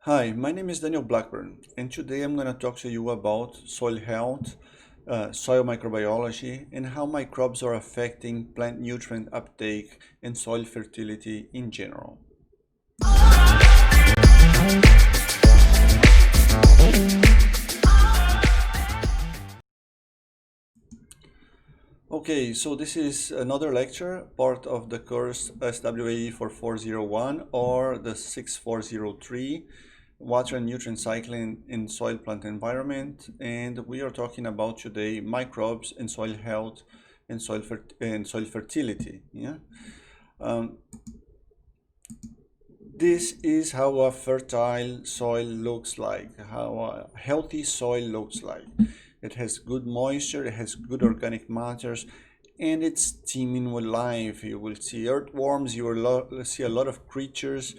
Hi, my name is Daniel Blackburn, and today I'm going to talk to you about soil health, soil microbiology, and how microbes are affecting plant nutrient uptake and soil fertility in general. Okay, so this is another lecture, part of the course SWAE 4401 or the 6403, Water and Nutrient Cycling in Soil Plant Environment, and we are talking about today microbes and soil health and soil fertility. Yeah. Um, this is how a fertile soil looks like, how a healthy soil looks like. It has good moisture, it has good organic matters, and it's teeming with life. You will see earthworms, you will see a lot of creatures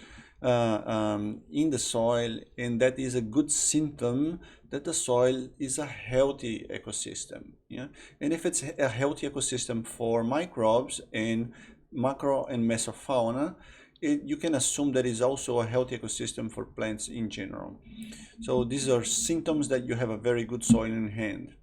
in the soil, and that is a good symptom that the soil is a healthy ecosystem. Yeah? And if it's a healthy ecosystem for microbes and macro and mesofauna, you can assume that is also a healthy ecosystem for plants in general. So these are symptoms that you have a very good soil in hand.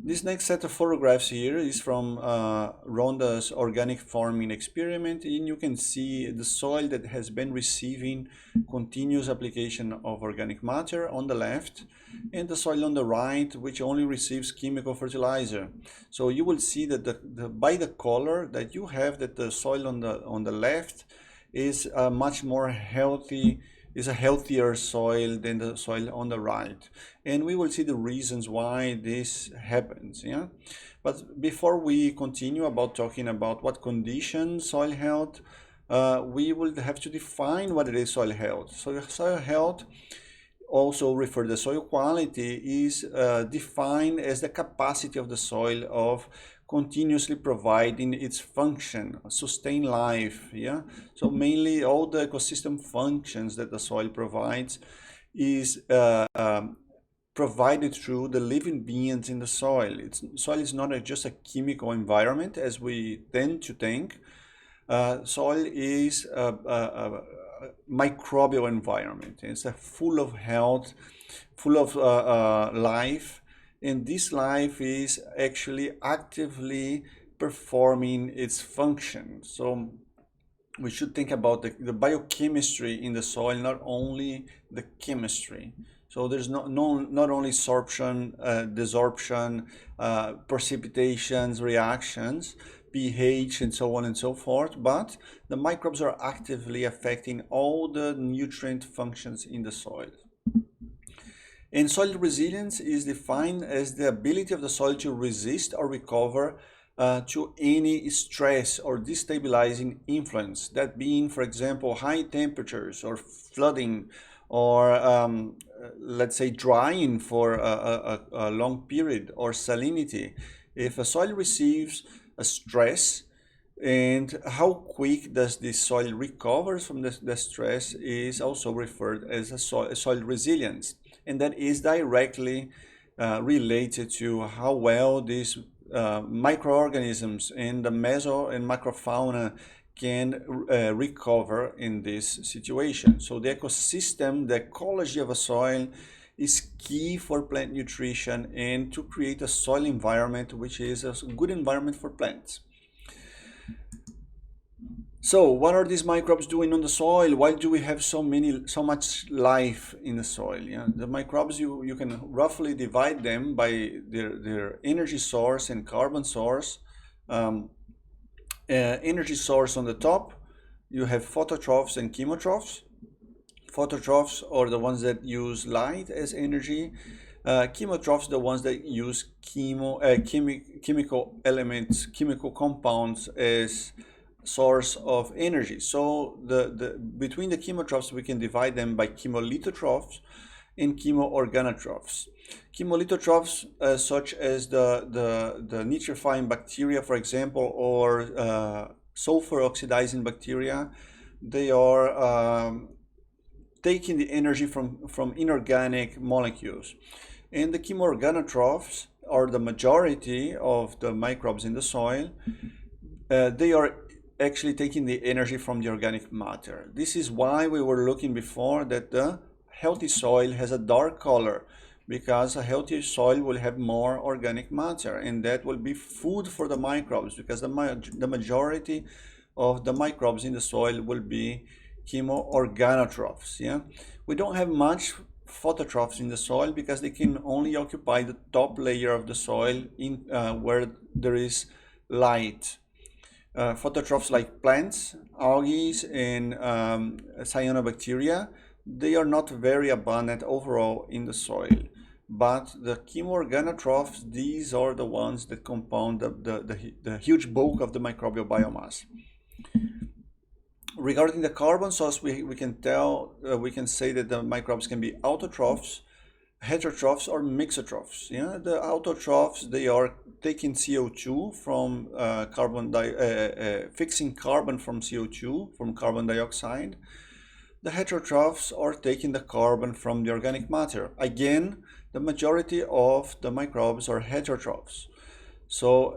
This next set of photographs here is from Rhonda's organic farming experiment, and you can see the soil that has been receiving continuous application of organic matter on the left, and the soil on the right, which only receives chemical fertilizer. So you will see that by the color that you have, that the soil on the left is much more healthy, is a healthier soil than the soil on the right, and we will see the reasons why this happens. Yeah, but before we continue about talking about what conditions soil health, we will have to define what it is soil health. So soil health, also referred to soil quality, is defined as the capacity of the soil of continuously providing its function, sustain life. Yeah, so mainly all the ecosystem functions that the soil provides is provided through the living beings in the soil. Soil is not just a chemical environment as we tend to think. Soil is a microbial environment. It's full of health, full of life, and this life is actually actively performing its function. So we should think about the biochemistry in the soil, not only the chemistry. So there's not only sorption, desorption, precipitations, reactions, pH, and so on and so forth, but the microbes are actively affecting all the nutrient functions in the soil. And soil resilience is defined as the ability of the soil to resist or recover to any stress or destabilizing influence, that being, for example, high temperatures or flooding or let's say drying for a long period, or salinity. If a soil receives a stress, and how quick does the soil recover from the stress is also referred as a soil resilience, and that is directly related to how well these microorganisms in the meso and macrofauna can recover in this situation. So the ecosystem, the ecology of a soil is key for plant nutrition and to create a soil environment which is a good environment for plants. So what are these microbes doing on the soil? Why do we have so much life in the soil? Yeah, the microbes, you can roughly divide them by their energy source and carbon source. Energy source on the top, you have phototrophs and chemotrophs. Phototrophs are the ones that use light as energy. Chemotrophs, the ones that use chemical elements, chemical compounds as source of energy. So between the chemotrophs, we can divide them by chemolithotrophs and chemoorganotrophs. Chemolithotrophs, such as the nitrifying bacteria, for example, or sulfur oxidizing bacteria, they are taking the energy from inorganic molecules. And the chemoorganotrophs are the majority of the microbes in the soil. They are actually taking the energy from the organic matter. This is why we were looking before that the healthy soil has a dark color because a healthy soil will have more organic matter, and that will be food for the microbes, because the majority of the microbes in the soil will be chemoorganotrophs. Yeah, we don't have much phototrophs in the soil because they can only occupy the top layer of the soil in where there is light. Phototrophs like plants, algae, and cyanobacteria, they are not very abundant overall in the soil. But the chemoorganotrophs, these are the ones that compound the huge bulk of the microbial biomass. Regarding the carbon source, we can say that the microbes can be autotrophs, heterotrophs, or mixotrophs. Yeah, the autotrophs, they are taking CO2 from fixing carbon from CO2, from carbon dioxide. The heterotrophs are taking the carbon from the organic matter. Again, the majority of the microbes are heterotrophs. So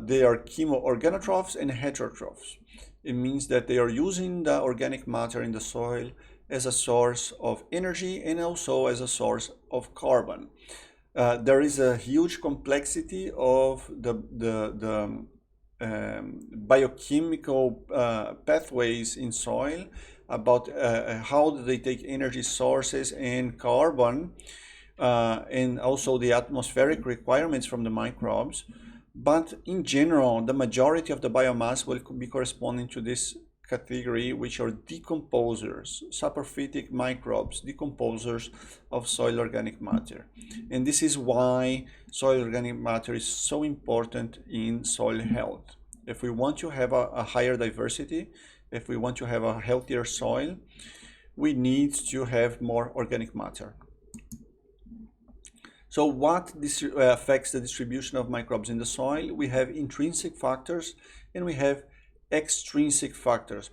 they are chemoorganotrophs and heterotrophs. It means that they are using the organic matter in the soil as a source of energy and also as a source of carbon. There is a huge complexity of the biochemical pathways in soil about how do they take energy sources and carbon and also the atmospheric requirements from the microbes. But in general, the majority of the biomass will be corresponding to this category, which are decomposers, saprophytic microbes, decomposers of soil organic matter. And this is why soil organic matter is so important in soil health. If we want to have a higher diversity, if we want to have a healthier soil, we need to have more organic matter. So what affects the distribution of microbes in the soil? We have intrinsic factors and we have extrinsic factors,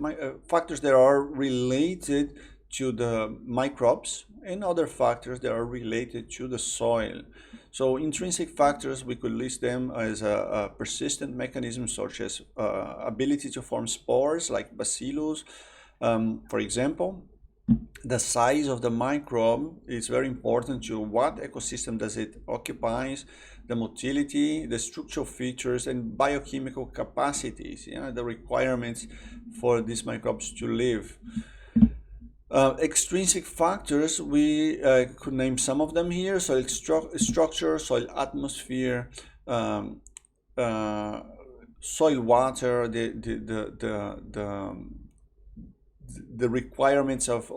factors that are related to the microbes and other factors that are related to the soil. So intrinsic factors, we could list them as a persistent mechanisms such as ability to form spores like bacillus, for example. The size of the microbe is very important to what ecosystem does it occupies, the motility, the structural features, and biochemical capacities, the requirements for these microbes to live. Extrinsic factors, we could name some of them here: soil structure, soil atmosphere, soil water, the requirements of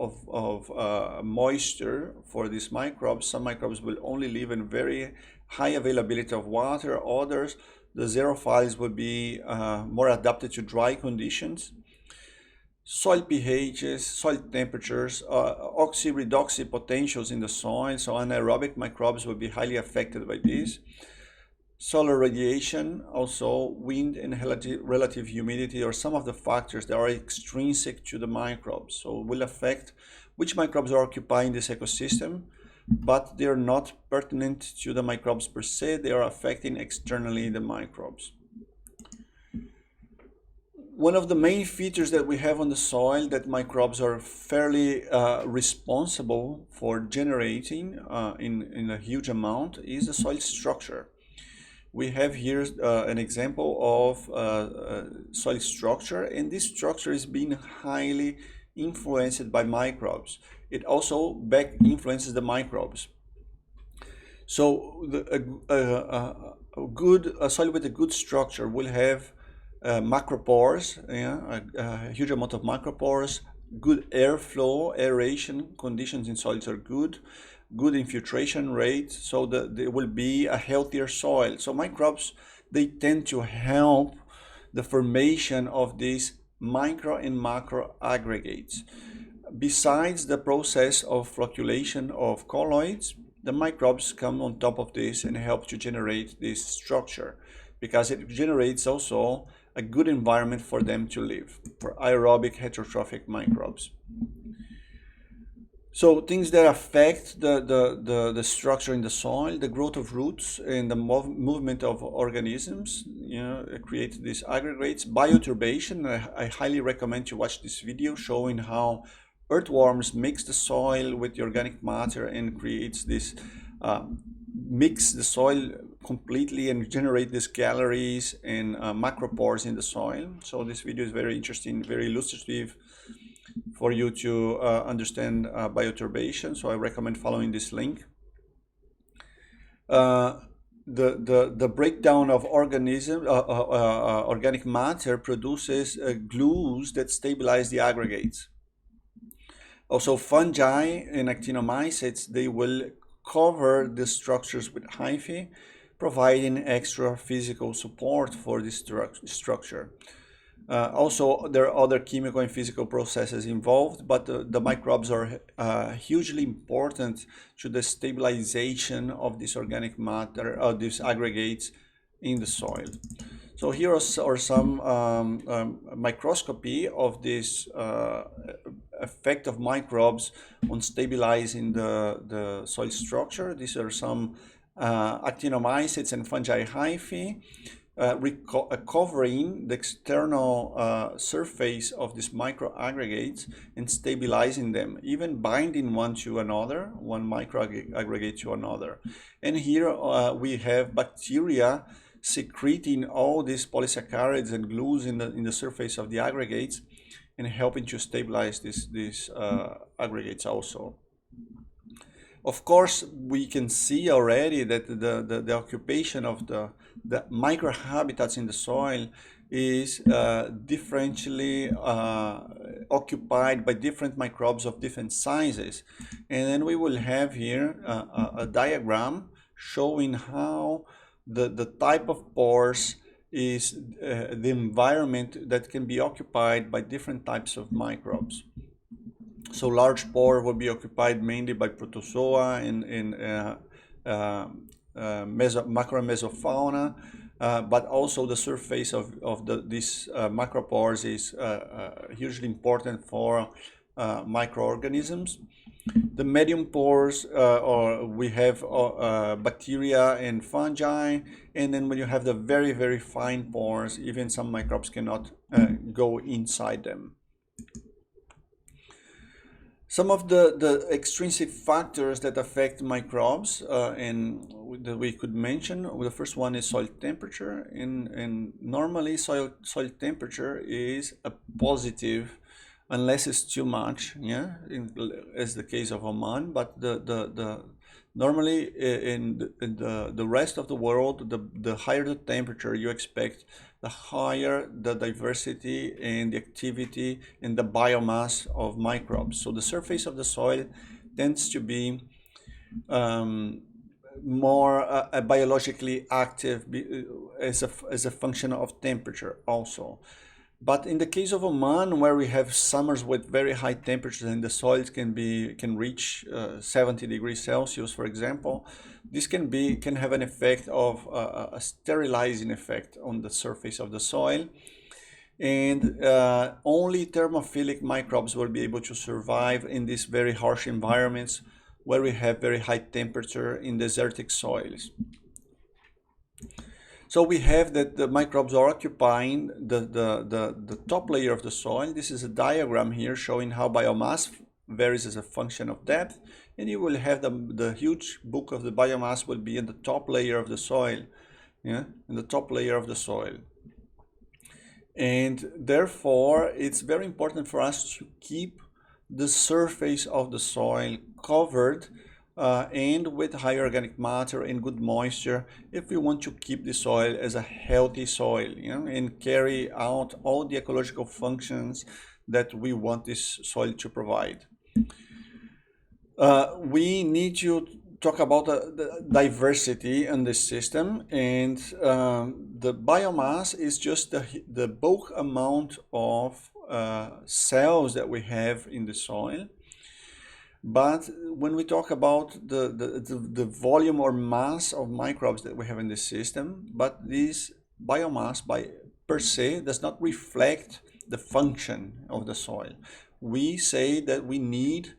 moisture for these microbes. Some microbes will only live in very high availability of water. Others, the xerophiles, will be more adapted to dry conditions. Soil pHs, soil temperatures, oxy-redoxy potentials in the soil, so anaerobic microbes will be highly affected by this. Solar radiation, also wind and relative humidity are some of the factors that are extrinsic to the microbes. So will affect which microbes are occupying this ecosystem, but they are not pertinent to the microbes per se. They are affecting externally the microbes. One of the main features that we have on the soil that microbes are fairly responsible for generating in a huge amount is the soil structure. We have here an example of soil structure, and this structure is being highly influenced by microbes. It also back influences the microbes. So a soil with a good structure will have macropores, a huge amount of macropores, good airflow, aeration conditions in soils are good infiltration rate, so that there will be a healthier soil. So microbes, they tend to help the formation of these micro and macro aggregates. Besides the process of flocculation of colloids, the microbes come on top of this and help to generate this structure, because it generates also a good environment for them to live, for aerobic heterotrophic microbes. So things that affect the structure in the soil, the growth of roots and the movement of organisms, create these aggregates. Bioturbation, I highly recommend you watch this video showing how earthworms mix the soil with the organic matter and creates this mix the soil completely and generate these galleries and macropores in the soil. So this video is very interesting, very illustrative for you to understand bioturbation. So I recommend following this link. The breakdown of organic matter produces glues that stabilize the aggregates. Also, fungi and actinomycetes, they will cover the structures with hyphae, providing extra physical support for this structure. Also, there are other chemical and physical processes involved, but the microbes are hugely important to the stabilization of this organic matter, these aggregates in the soil. So here are some microscopy of this effect of microbes on stabilizing the soil structure. These are some actinomycetes and fungi hyphae covering the external surface of these microaggregates and stabilizing them, even binding one to another, one microaggregate to another. And here we have bacteria secreting all these polysaccharides and glues in the surface of the aggregates and helping to stabilize these aggregates also. Of course, we can see already that the occupation of the microhabitats in the soil is differentially occupied by different microbes of different sizes. And then we will have here a diagram showing how the type of pores is the environment that can be occupied by different types of microbes. So large pore will be occupied mainly by protozoa and macro and mesofauna, but also the surface of these macropores is hugely important for microorganisms. The medium pores, or we have bacteria and fungi, and then when you have the very, very fine pores, even some microbes cannot go inside them. Some of the extrinsic factors that affect microbes and that we could mention, the first one is soil temperature, and normally soil temperature is a positive unless it's too much, yeah, as the case of Oman, but normally in the rest of the world, the higher the temperature you expect, the higher the diversity and the activity and the biomass of microbes. So the surface of the soil tends to be more biologically active as a function of temperature also. But in the case of Oman, where we have summers with very high temperatures and the soils can reach 70 degrees Celsius, for example, this can have an effect of a sterilizing effect on the surface of the soil, and only thermophilic microbes will be able to survive in these very harsh environments where we have very high temperature in desertic soils. So we have that the microbes are occupying the top layer of the soil. This is a diagram here showing how biomass varies as a function of depth, and you will have the huge bulk of the biomass will be in the top layer of the soil, yeah, in the top layer of the soil. And therefore, it's very important for us to keep the surface of the soil covered and with high organic matter and good moisture if we want to keep the soil as a healthy soil, you know, and carry out all the ecological functions that we want this soil to provide. We need to talk about the diversity in the system, and the biomass is just the bulk amount of cells that we have in the soil. But when we talk about the volume or mass of microbes that we have in the system, but this biomass per se does not reflect the function of the soil. We say that we need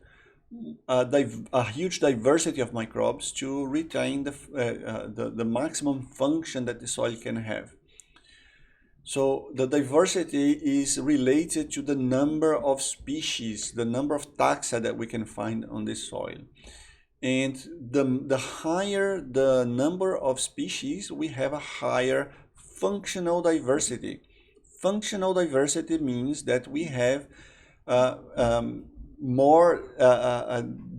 a huge diversity of microbes to retain the maximum function that the soil can have. So the diversity is related to the number of species, the number of taxa that we can find on this soil. And the higher the number of species, we have a higher functional diversity. Functional diversity means that we have uh, um, more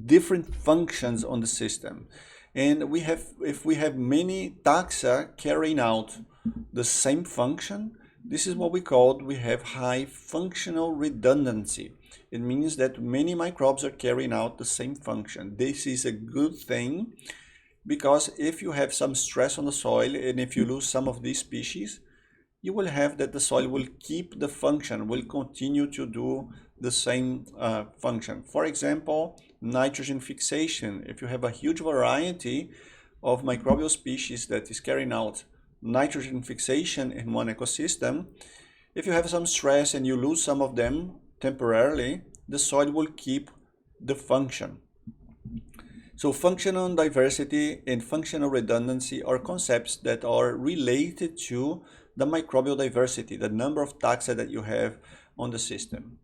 different functions on the system. And we have, if we have many taxa carrying out the same function, this is what we have high functional redundancy. It means that many microbes are carrying out the same function. This is a good thing because if you have some stress on the soil and if you lose some of these species, you will have that the soil will keep the function, will continue to do the same function. For example, nitrogen fixation. If you have a huge variety of microbial species that is carrying out nitrogen fixation in one ecosystem, if you have some stress and you lose some of them temporarily, the soil will keep the function. So functional diversity and functional redundancy are concepts that are related to the microbial diversity, the number of taxa that you have on the system.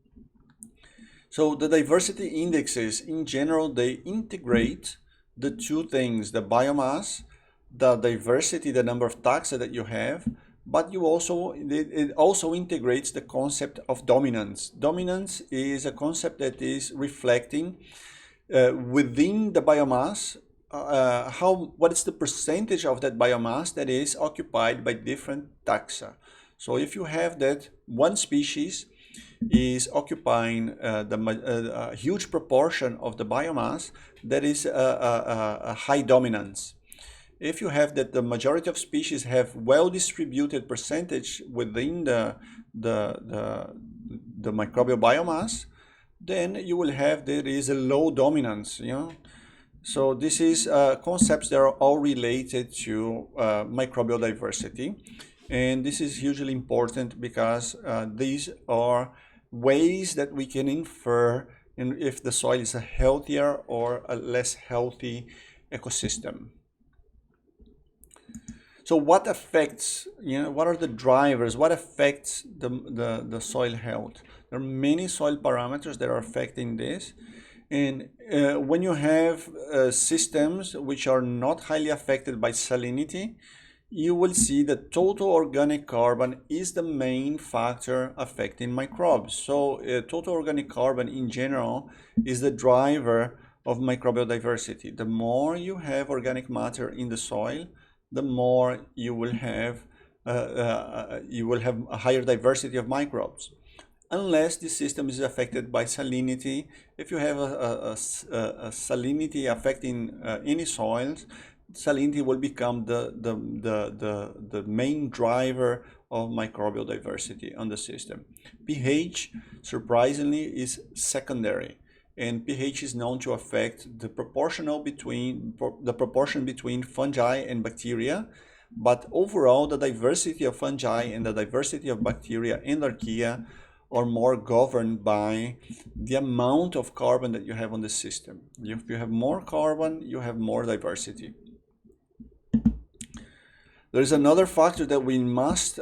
So the diversity indexes, in general, they integrate the two things, the biomass, the diversity, the number of taxa that you have, but it also integrates the concept of dominance. Dominance is a concept that is reflecting within the biomass, what is the percentage of that biomass that is occupied by different taxa. So if you have that one species is occupying a huge proportion of the biomass, that is a high dominance. If you have that the majority of species have well-distributed percentage within the microbial biomass, then you will have there is a low dominance, you know. So this is concepts that are all related to microbial diversity, and this is hugely important because these are ways that we can infer if the soil is a healthier or a less healthy ecosystem. So what affects, what are the drivers? What affects the soil health? There are many soil parameters that are affecting this. And when you have systems which are not highly affected by salinity, you will see that total organic carbon is the main factor affecting microbes. So total organic carbon in general is the driver of microbial diversity. The more you have organic matter in the soil, the more you will have a higher diversity of microbes. Unless the system is affected by salinity, if you have a salinity affecting any soils, salinity will become the main driver of microbial diversity on the system. pH, surprisingly, is secondary, and pH is known to affect the proportion between fungi and bacteria, but overall the diversity of fungi and the diversity of bacteria and archaea are more governed by the amount of carbon that you have on the system. If you have more carbon, you have more diversity. There's another factor that we must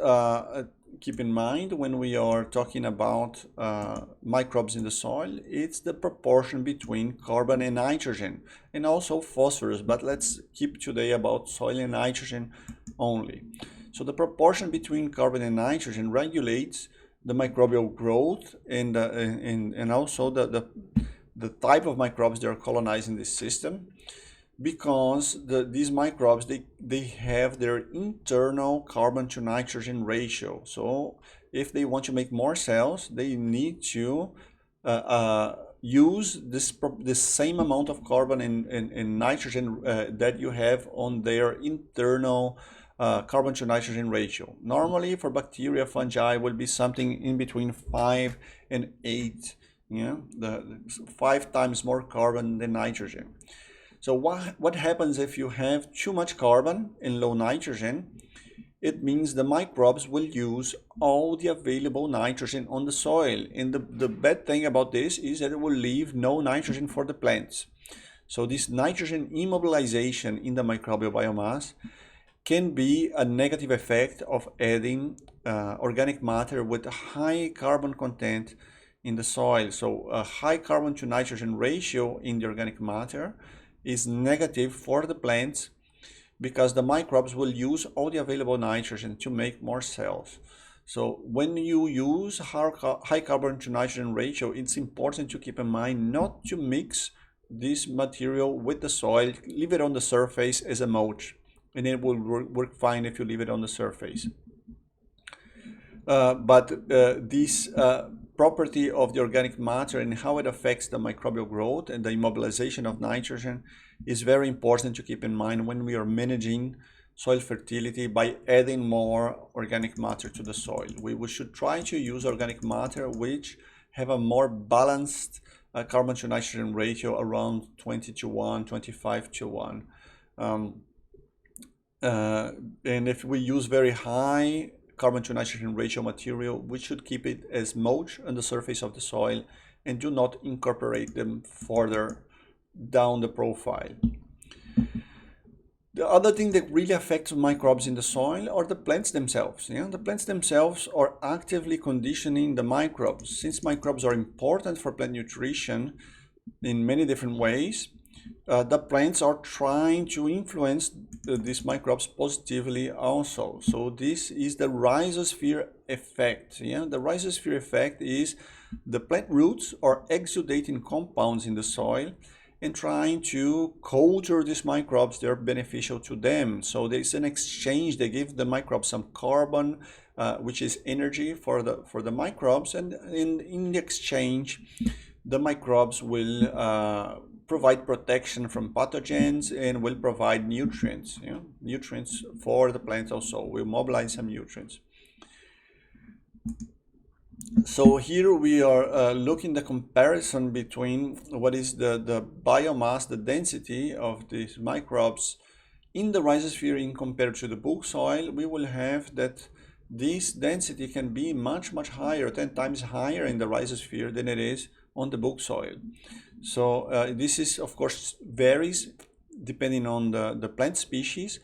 keep in mind when we are talking about microbes in the soil. It's the proportion between carbon and nitrogen, and also phosphorus, but let's keep today about soil and nitrogen only. So the proportion between carbon and nitrogen regulates the microbial growth and also the type of microbes that are colonizing this system, because these microbes they have their internal carbon to nitrogen ratio. So if they want to make more cells, they need to use this same amount of carbon and nitrogen that you have on their internal carbon to nitrogen ratio. Normally for bacteria, fungi will be something in between 5 and 8, the 5 times more carbon than nitrogen. So what happens if you have too much carbon and low nitrogen? It means the microbes will use all the available nitrogen on the soil. And the bad thing about this is that it will leave no nitrogen for the plants. So this nitrogen immobilization in the microbial biomass can be a negative effect of adding organic matter with a high carbon content in the soil. So a high carbon to nitrogen ratio in the organic matter is negative for the plants because the microbes will use all the available nitrogen to make more cells. So when you use high carbon to nitrogen ratio, it's important to keep in mind not to mix this material with the soil. Leave it on the surface as a mulch, and it will work fine if you leave it on the surface. But this property of the organic matter and how it affects the microbial growth and the immobilization of nitrogen is very important to keep in mind when we are managing soil fertility by adding more organic matter to the soil. We should try to use organic matter which have a more balanced carbon to nitrogen ratio around 20 to 1, 25 to 1. And if we use very high carbon to nitrogen ratio material, we should keep it as mulch on the surface of the soil and do not incorporate them further down the profile. The other thing that really affects microbes in the soil are the plants themselves. Yeah? The plants themselves are actively conditioning the microbes. Since microbes are important for plant nutrition in many different ways, the plants are trying to influence these microbes positively also. So this is the rhizosphere effect. Yeah? The rhizosphere effect is the plant roots are exudating compounds in the soil and trying to culture these microbes that are beneficial to them. So there's an exchange. They give the microbes some carbon, which is energy for the microbes, and in the exchange, the microbes will provide protection from pathogens and will provide nutrients. Nutrients for the plants also. Will mobilize some nutrients. So here we are looking the comparison between what is the biomass, the density of these microbes in the rhizosphere in compared to the bulk soil. We will have that this density can be much higher, 10 times higher in the rhizosphere than it is on the bulk soil. So this is, of course, varies depending on the plant species.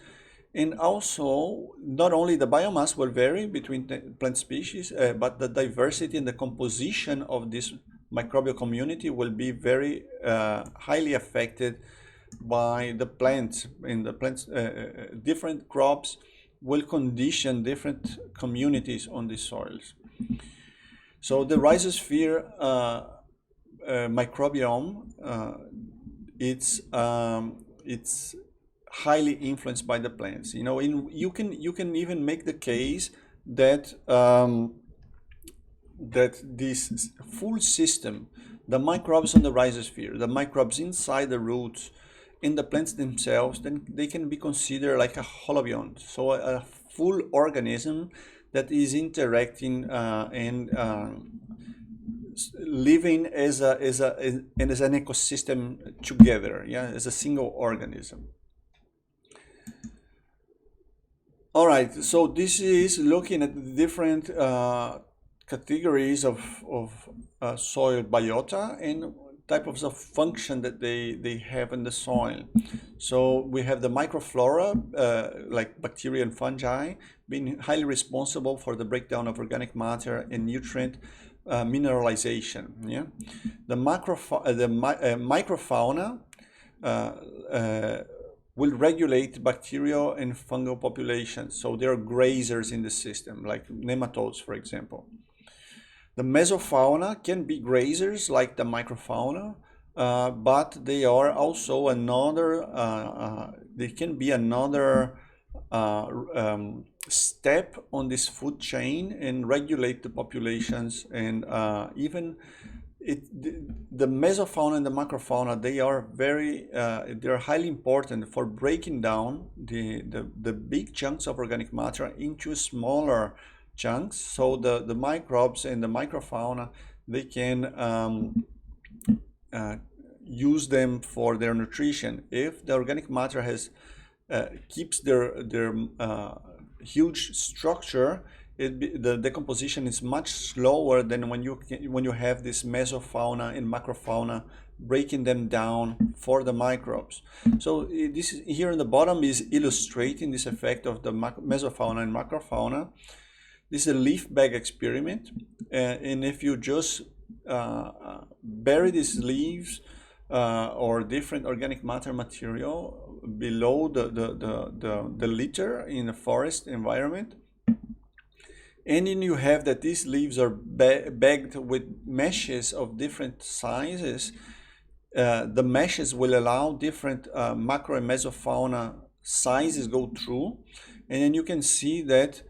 And also, not only the biomass will vary between plant species, but the diversity and the composition of this microbial community will be very highly affected by the plants. In the plants, different crops will condition different communities on these soils. So the rhizosphere microbiome, it's highly influenced by the plants. You can even make the case that that this full system, the microbes on the rhizosphere, the microbes inside the roots, in the plants themselves, then they can be considered like a holobiont, so a full organism that is interacting and living as an ecosystem together, yeah, as a single organism. All right, so this is looking at the different categories of soil biota and types of function that they have in the soil. So we have the microflora, like bacteria and fungi, being highly responsible for the breakdown of organic matter and nutrient mineralization. Yeah, the microfauna will regulate bacterial and fungal populations. So there are grazers in the system, like nematodes, for example. The mesofauna can be grazers like the microfauna, but they are also another, they can be another step on this food chain and regulate the populations. And even the mesofauna and the macrofauna, they are they're highly important for breaking down the big chunks of organic matter into smaller chunks. So the microbes and the microfauna, they can use them for their nutrition. If the organic matter keeps their huge structure, the decomposition is much slower than when you have this mesofauna and macrofauna breaking them down for the microbes. So this is, here in the bottom is illustrating this effect of the mesofauna and macrofauna. This is a leaf bag experiment, and if you just bury these leaves or different organic matter material below the litter in a forest environment, and then you have that these leaves are bagged with meshes of different sizes. The meshes will allow different macro and mesofauna sizes go through, and then you can see that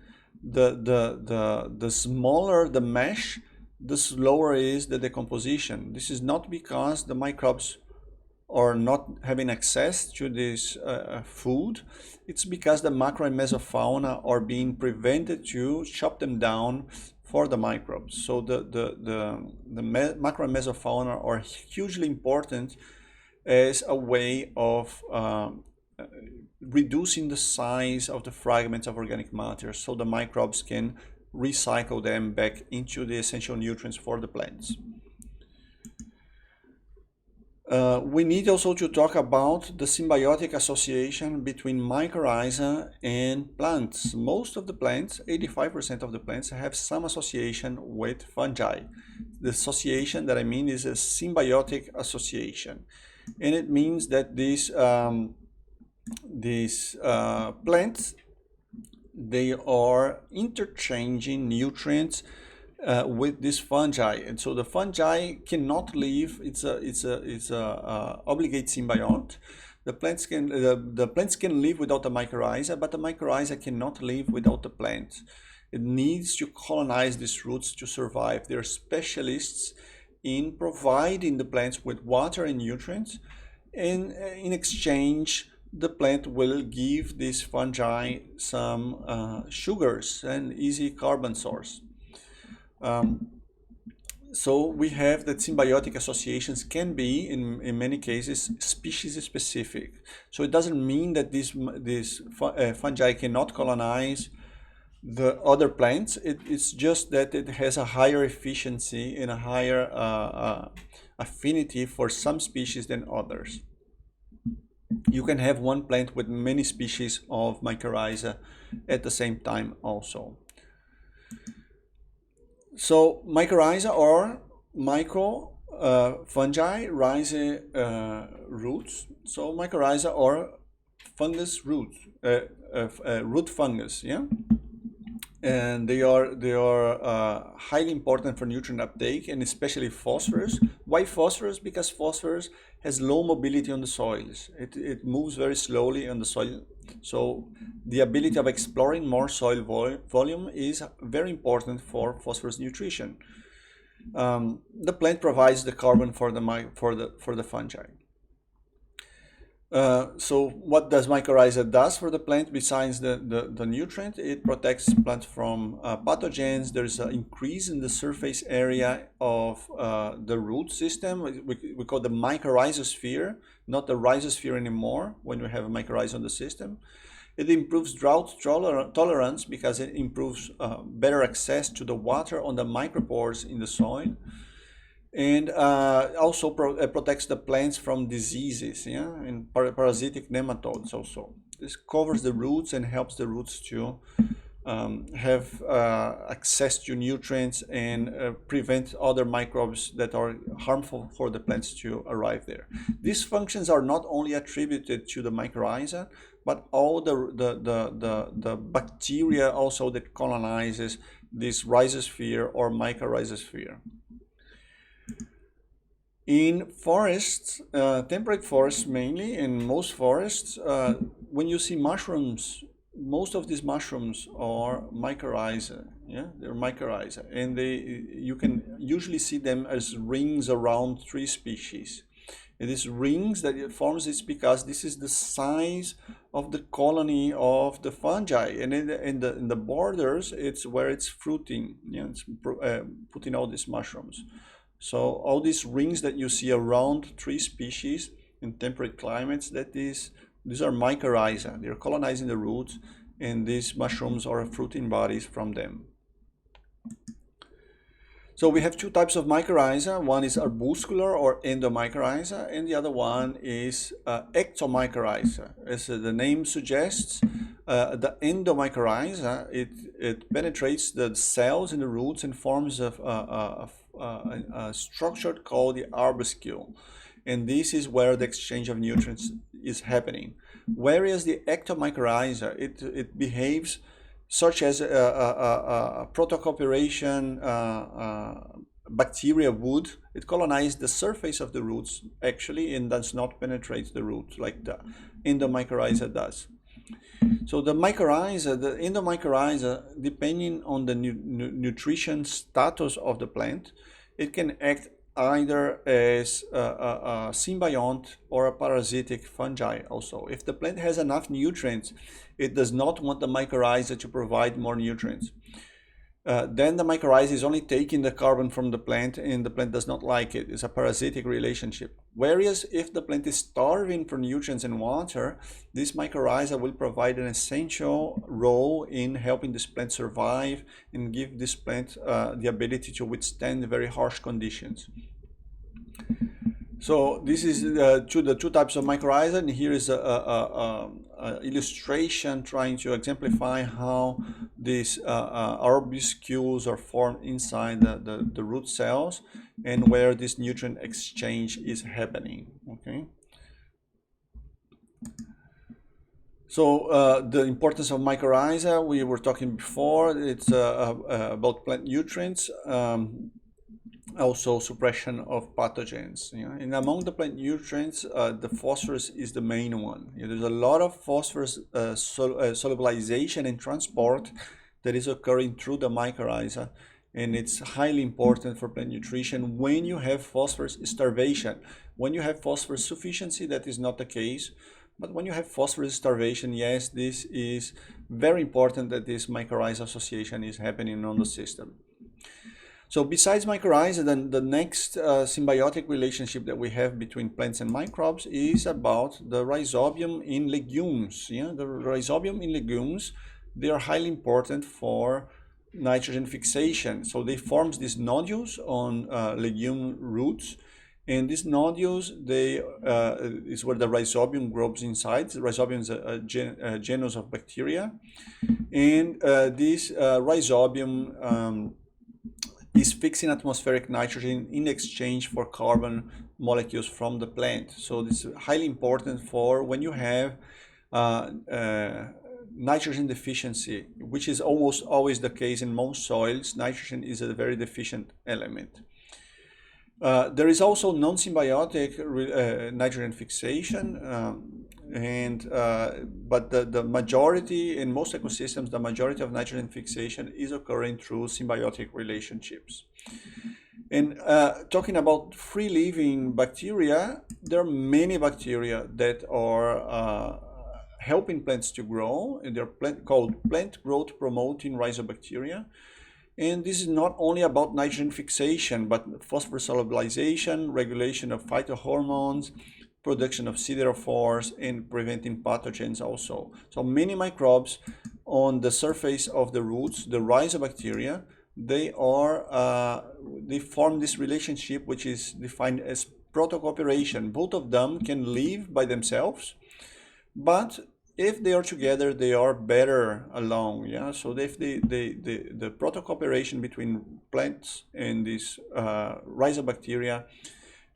the smaller the mesh, the slower is the decomposition. This is not because the microbes are not having access to this food. It's because the macro and mesofauna are being prevented to chop them down for the microbes. So the macro and mesofauna are hugely important as a way of reducing the size of the fragments of organic matter so the microbes can recycle them back into the essential nutrients for the plants. We need also to talk about the symbiotic association between mycorrhiza and plants. Most of the plants, 85% of the plants, have some association with fungi. The association that I mean is a symbiotic association. And it means that these plants, they are interchanging nutrients with this fungi, and so the fungi cannot live. It's a obligate symbiont. The plants can live without the mycorrhiza, but the mycorrhiza cannot live without the plant. It needs to colonize these roots to survive. They're specialists in providing the plants with water and nutrients, and in exchange the plant will give these fungi some sugars and easy carbon source. So we have that symbiotic associations can be, in many cases, species specific. So it doesn't mean that these fungi cannot colonize the other plants. It's just that it has a higher efficiency and a higher affinity for some species than others. You can have one plant with many species of mycorrhiza at the same time also. So mycorrhiza or micro fungi rhizae roots. So mycorrhiza or fungus roots, root fungus, yeah. And they are highly important for nutrient uptake, and especially phosphorus. Why phosphorus? Because phosphorus has low mobility on the soils. It moves very slowly on the soil. So the ability of exploring more soil volume is very important for phosphorus nutrition. The plant provides the carbon for the fungi. So what does mycorrhiza does for the plant besides the nutrient? It protects the plant from pathogens. There's an increase in the surface area of the root system. We call the Rhizosphere, not the Rhizosphere anymore when we have a mycorrhiza on the system. It improves drought tolerance because it improves better access to the water on the micropores in the soil. And also protects the plants from diseases, yeah, and parasitic nematodes also. This covers the roots and helps the roots to have access to nutrients and prevent other microbes that are harmful for the plants to arrive there. These functions are not only attributed to the mycorrhiza, but all the bacteria also that colonizes this rhizosphere or mycorrhizosphere. In forests, temperate forests mainly, in most forests, when you see mushrooms, most of these mushrooms are mycorrhiza. Yeah, they're mycorrhiza, and you can usually see them as rings around tree species. And these rings that it forms is because this is the size of the colony of the fungi, and in the borders, it's where it's fruiting. Yeah, it's putting all these mushrooms. So all these rings that you see around tree species in temperate climates, these are mycorrhiza. They're colonizing the roots, and these mushrooms are fruiting bodies from them. So we have two types of mycorrhiza. One is arbuscular or endomycorrhiza, and the other one is ectomycorrhiza. As the name suggests, the endomycorrhiza, it penetrates the cells in the roots and forms a structure called the arbuscule. And this is where the exchange of nutrients is happening. Whereas the ectomycorrhiza, it behaves such as a protocooperation bacteria would. It colonizes the surface of the roots actually and does not penetrate the root like the endomycorrhiza does. So the mycorrhiza, the endomycorrhiza, depending on the nutrition status of the plant, it can act either as a symbiont or a parasitic fungi also. If the plant has enough nutrients, it does not want the mycorrhiza to provide more nutrients. Then the mycorrhiza is only taking the carbon from the plant and the plant does not like it. It's a parasitic relationship. Whereas if the plant is starving for nutrients and water, this mycorrhiza will provide an essential role in helping this plant survive and give this plant the ability to withstand very harsh conditions. So this is the two types of mycorrhiza, and here is a illustration trying to exemplify how these arbuscules are formed inside the root cells and where this nutrient exchange is happening. Okay. So the importance of mycorrhiza, we were talking before, it's about plant nutrients. Also suppression of pathogens. And among the plant nutrients, the phosphorus is the main one. There's a lot of phosphorus solubilization and transport that is occurring through the mycorrhiza, and it's highly important for plant nutrition when you have phosphorus starvation. When you have phosphorus sufficiency, that is not the case, but when you have phosphorus starvation, yes, this is very important that this mycorrhiza association is happening on the system. So besides mycorrhiza, then the next symbiotic relationship that we have between plants and microbes is about the rhizobium in legumes. The rhizobium in legumes, they are highly important for nitrogen fixation. So they form these nodules on legume roots, and these nodules, they is where the rhizobium grows inside. The rhizobium is a genus of bacteria, and this rhizobium is fixing atmospheric nitrogen in exchange for carbon molecules from the plant. So this is highly important for when you have nitrogen deficiency, which is almost always the case in most soils. Nitrogen is a very deficient element. There is also non-symbiotic nitrogen fixation, but the majority in most ecosystems, the majority of nitrogen fixation is occurring through symbiotic relationships. And talking about free-living bacteria, there are many bacteria that are helping plants to grow, and they're called plant growth promoting rhizobacteria. And this is not only about nitrogen fixation, but phosphorus solubilization, regulation of phytohormones, production of siderophores, and preventing pathogens also. So many microbes on the surface of the roots, the rhizobacteria, they form this relationship which is defined as protocooperation. Both of them can live by themselves, but if they are together, they are better alone. So if the protocooperation between plants and these rhizobacteria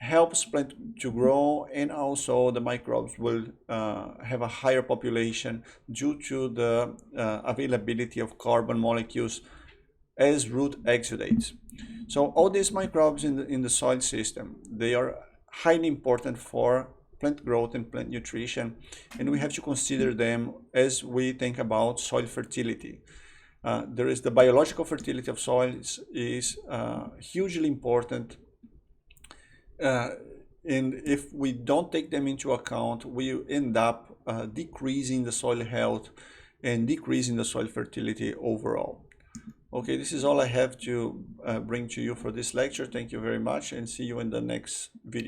helps plant to grow, and also the microbes will have a higher population due to the availability of carbon molecules as root exudates. So all these microbes in the soil system, they are highly important for plant growth and plant nutrition, and we have to consider them as we think about soil fertility. There is the biological fertility of soils is hugely important, and if we don't take them into account, we end up decreasing the soil health and decreasing the soil fertility overall. Okay, this is all I have to bring to you for this lecture. Thank you very much, and see you in the next video.